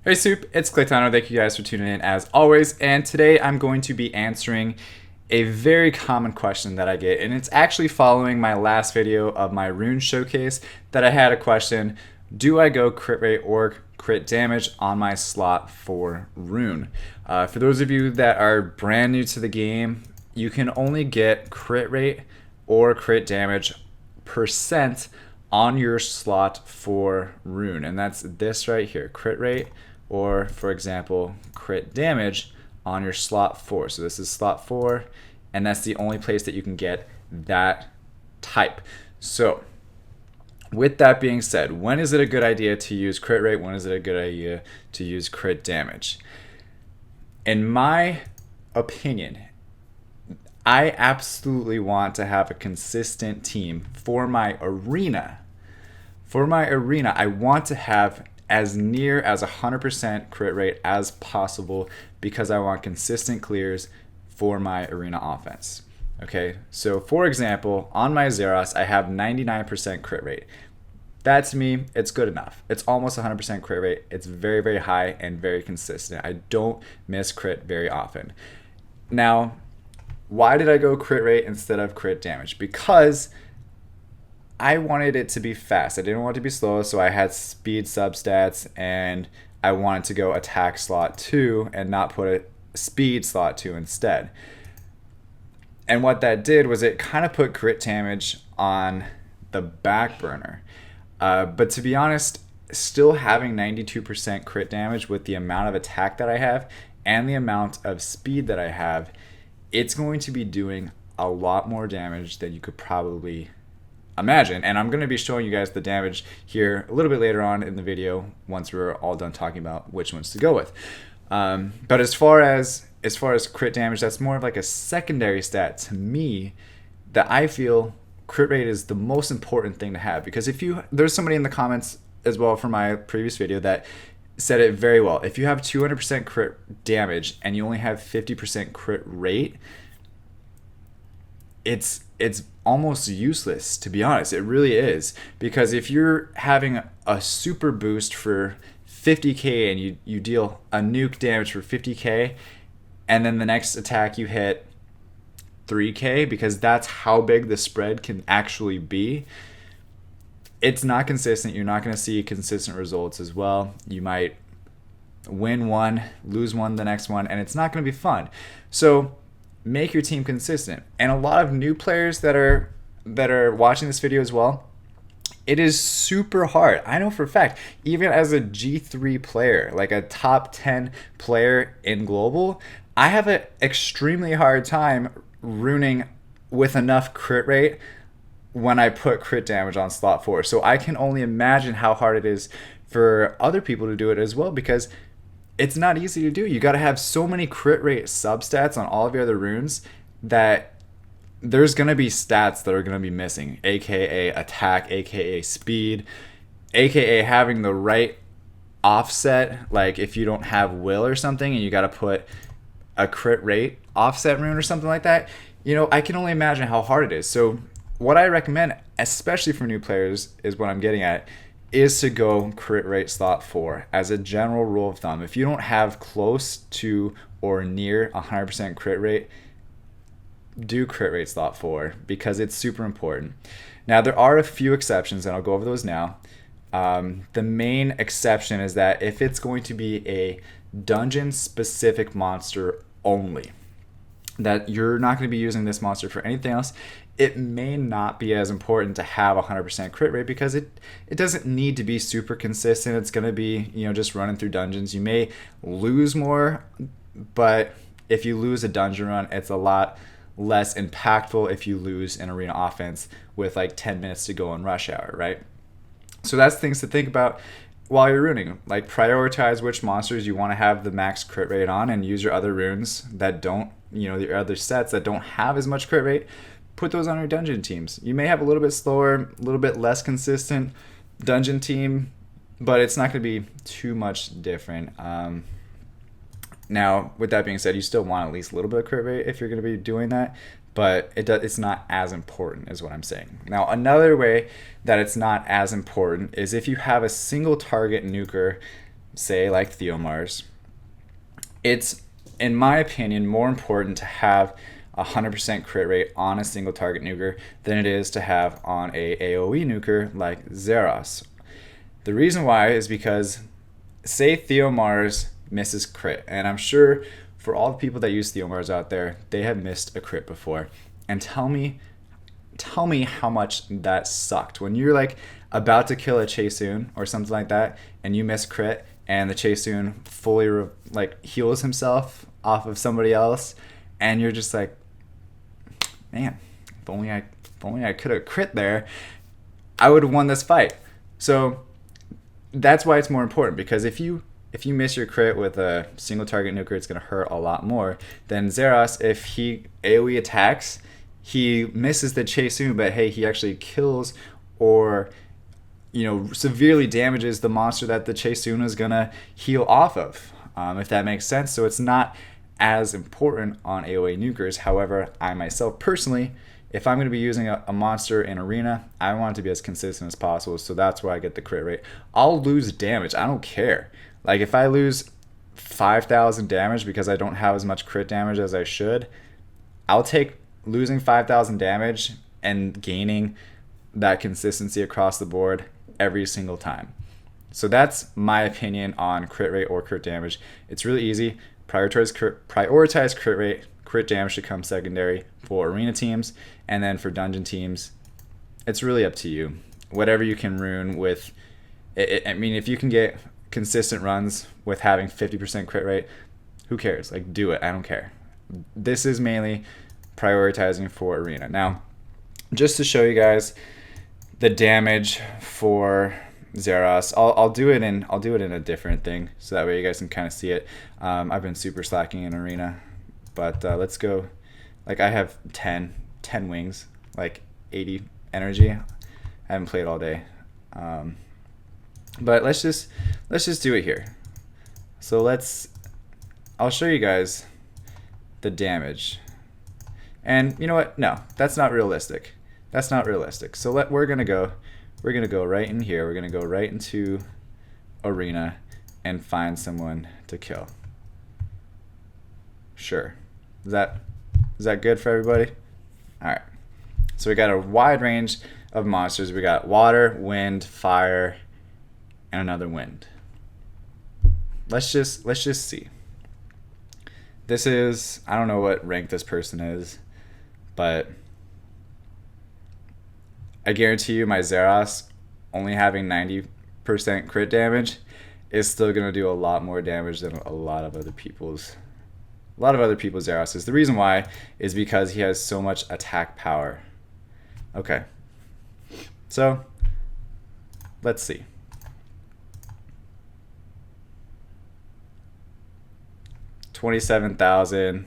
Hey Soup, it's Claytano. Thank you guys for tuning in as always. And today I'm going to be answering a very common question that I get. And it's actually following my last video of my rune showcase that I had a question. Do I go crit rate or crit damage on my slot for rune? For those of you that are brand new to the game, you can only get crit rate or crit damage percent on your slot for rune. And that's this right here, crit rate or, for example, crit damage on your slot 4. So this is slot 4, and that's the only place that you can get that type. So with that being said, when is it a good idea to use crit rate? When is it a good idea to use crit damage? In my opinion, I absolutely want to have a consistent team for my arena. For my arena, I want to have as near as 100% crit rate as possible because I want consistent clears for my arena offense. Okay, so for example, on my Zeros, I have 99% crit rate. That to me, it's good enough. It's almost 100% crit rate. It's very, very high and very consistent. I don't miss crit very often. Now, why did I go crit rate instead of crit damage? Because I wanted it to be fast. I didn't want it to be slow, so I had speed substats, and I wanted to go attack slot 2 and not put a speed slot 2 instead. And what that did was it kind of put crit damage on the back burner. But to be honest, still having 92% crit damage with the amount of attack that I have and the amount of speed that I have, it's going to be doing a lot more damage than you could probably imagine. And I'm going to be showing you guys the damage here a little bit later on in the video once we're all done talking about which ones to go with. But as far as crit damage, that's more of like a secondary stat to me that I feel crit rate is the most important thing to have. Because there's somebody in the comments as well from my previous video that said it very well. If you have 200% crit damage and you only have 50% crit rate, it's almost useless, to be honest. It really is, because if you're having a super boost for 50k and you deal a nuke damage for 50k, and then the next attack you hit 3k, because that's how big the spread can actually be, it's not consistent. You're not going to see consistent results as well. You might win one, lose one the next one, and it's not going to be fun. So make your team consistent. And a lot of new players that are watching this video as well, it is super hard. I know for a fact, even as a G3 player, like a top 10 player in global, I have an extremely hard time runing with enough crit rate when I put crit damage on slot 4. So I can only imagine how hard it is for other people to do it as well, because it's not easy to do. You got to have so many crit rate substats on all of your other runes that there's going to be stats that are going to be missing, aka attack, aka speed, aka having the right offset. Like if you don't have will or something and you got to put a crit rate offset rune or something like that, I can only imagine how hard it is. So what I recommend, especially for new players, is what I'm getting at, is to go crit rate slot 4 as a general rule of thumb. If you don't have close to or near 100% crit rate, do crit rate slot 4 because it's super important. Now there are a few exceptions, and I'll go over those now. The main exception is that if it's going to be a dungeon specific monster only, that you're not going to be using this monster for anything else, it may not be as important to have 100% crit rate because it doesn't need to be super consistent. It's going to be, just running through dungeons. You may lose more, but if you lose a dungeon run, it's a lot less impactful if you lose an arena offense with like 10 minutes to go in rush hour, right? So that's things to think about while you're runing. Like prioritize which monsters you want to have the max crit rate on, and use your other runes that don't, your other sets that don't have as much crit rate. Put those on your dungeon teams. You may have a little bit slower, a little bit less consistent dungeon team, but it's not going to be too much different. Now, with that being said, you still want at least a little bit of crit rate if you're going to be doing that, but it's not as important is what I'm saying. Now, another way that it's not as important is if you have a single target nuker, say like Theomars, it's, in my opinion, more important to have 100% crit rate on a single target nuker than it is to have on a AoE nuker like Zeros. The reason why is because, say Theomars misses crit, and I'm sure for all the people that use Theomars out there, they have missed a crit before. And tell me how much that sucked. When you're like about to kill a Chaesoon or something like that, and you miss crit, and the Chaesoon fully like heals himself off of somebody else, and you're just like, man, if only I could have crit there, I would have won this fight. So that's why it's more important, because if you miss your crit with a single target nuker, it's going to hurt a lot more than Zeros. If he AoE attacks, he misses the Chaesoon, but hey, he actually kills or, you know, severely damages the monster that the Chaesoon is going to heal off of, if that makes sense. So it's not as important on AoE nukers. However, I myself personally, if I'm going to be using a monster in arena, I want it to be as consistent as possible. So that's where I get the crit rate. I'll lose damage. I don't care. Like if I lose 5,000 damage because I don't have as much crit damage as I should, I'll take losing 5,000 damage and gaining that consistency across the board every single time. So that's my opinion on crit rate or crit damage. It's really easy. Prioritize crit rate. Crit damage should come secondary for arena teams, and then for dungeon teams, it's really up to you. Whatever you can rune with. I mean, if you can get consistent runs with having 50% crit rate, who cares? Like, do it. I don't care. This is mainly prioritizing for arena. Now, just to show you guys the damage for Zeros, I'll do it in a different thing, so that way you guys can kind of see it. I've been super slacking in arena, but let's go. Like I have 10 wings, like 80 energy. I haven't played all day, but let's just do it here. So I'll show you guys the damage. And you know what? No, that's not realistic. That's not realistic. So we're gonna go right in here. We're gonna go right into arena and find someone to kill. Sure. Is that good for everybody? All right. So we got a wide range of monsters. We got water, wind, fire, and another wind. Let's just see. This is, I don't know what rank this person is, but I guarantee you my Zeros only having 90% crit damage is still going to do a lot more damage than a lot of other people's Zeros. The reason why is because he has so much attack power. Okay. So, let's see. $27,000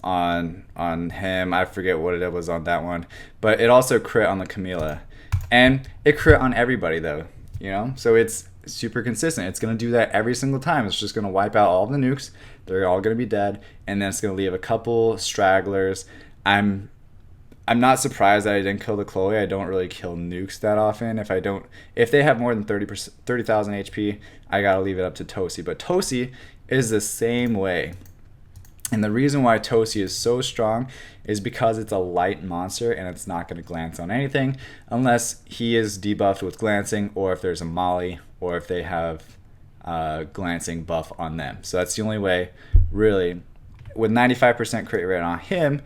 on him. I forget what it was on that one, but it also crit on the Camilla, and it crit on everybody though. You know, so it's super consistent. It's gonna do that every single time. It's just gonna wipe out all of the nukes. They're all gonna be dead, and then it's gonna leave a couple stragglers. I'm not surprised that I didn't kill the Chloe. I don't really kill nukes that often. If they have more than 30,000 HP, I gotta leave it up to Tosi. But Tosi is the same way. And the reason why Tosi is so strong is because it's a light monster and it's not going to glance on anything unless he is debuffed with glancing, or if there's a molly, or if they have glancing buff on them. So that's the only way, really. With 95% crit rate on him,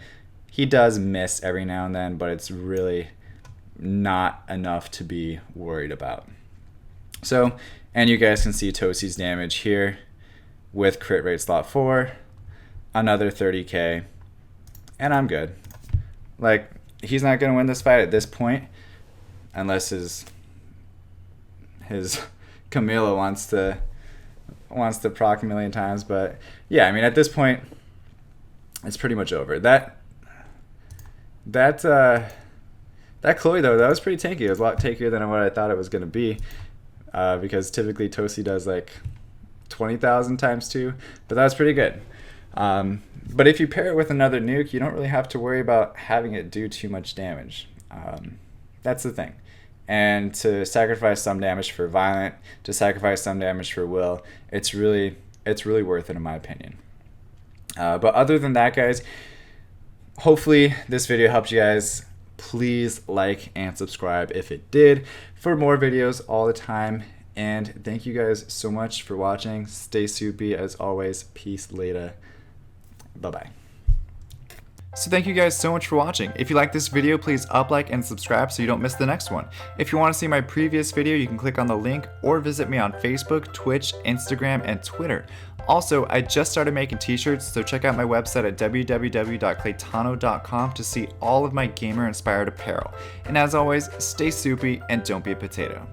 he does miss every now and then, but it's really not enough to be worried about. So, and you guys can see Tosi's damage here with crit rate slot 4. Another 30k, and I'm good. Like, he's not gonna win this fight at this point unless his Camilla wants to proc a million times. But yeah, I mean, at this point it's pretty much over. That Chloe though, that was pretty tanky. It was a lot tankier than what I thought it was gonna be, because typically Tosi does like 20,000 times 2, but that was pretty good. But if you pair it with another nuke, you don't really have to worry about having it do too much damage. That's the thing. And to sacrifice some damage for Violent, to sacrifice some damage for Will, it's really worth it in my opinion. But other than that, guys, hopefully this video helped you guys. Please like and subscribe if it did for more videos all the time. And thank you guys so much for watching. Stay soupy as always. Peace later. Bye-bye. So thank you guys so much for watching. If you like this video, please like and subscribe so you don't miss the next one. If you want to see my previous video, you can click on the link or visit me on Facebook, Twitch, Instagram, and Twitter. Also, I just started making t-shirts, so check out my website at www.claytano.com to see all of my gamer-inspired apparel. And as always, stay soupy and don't be a potato.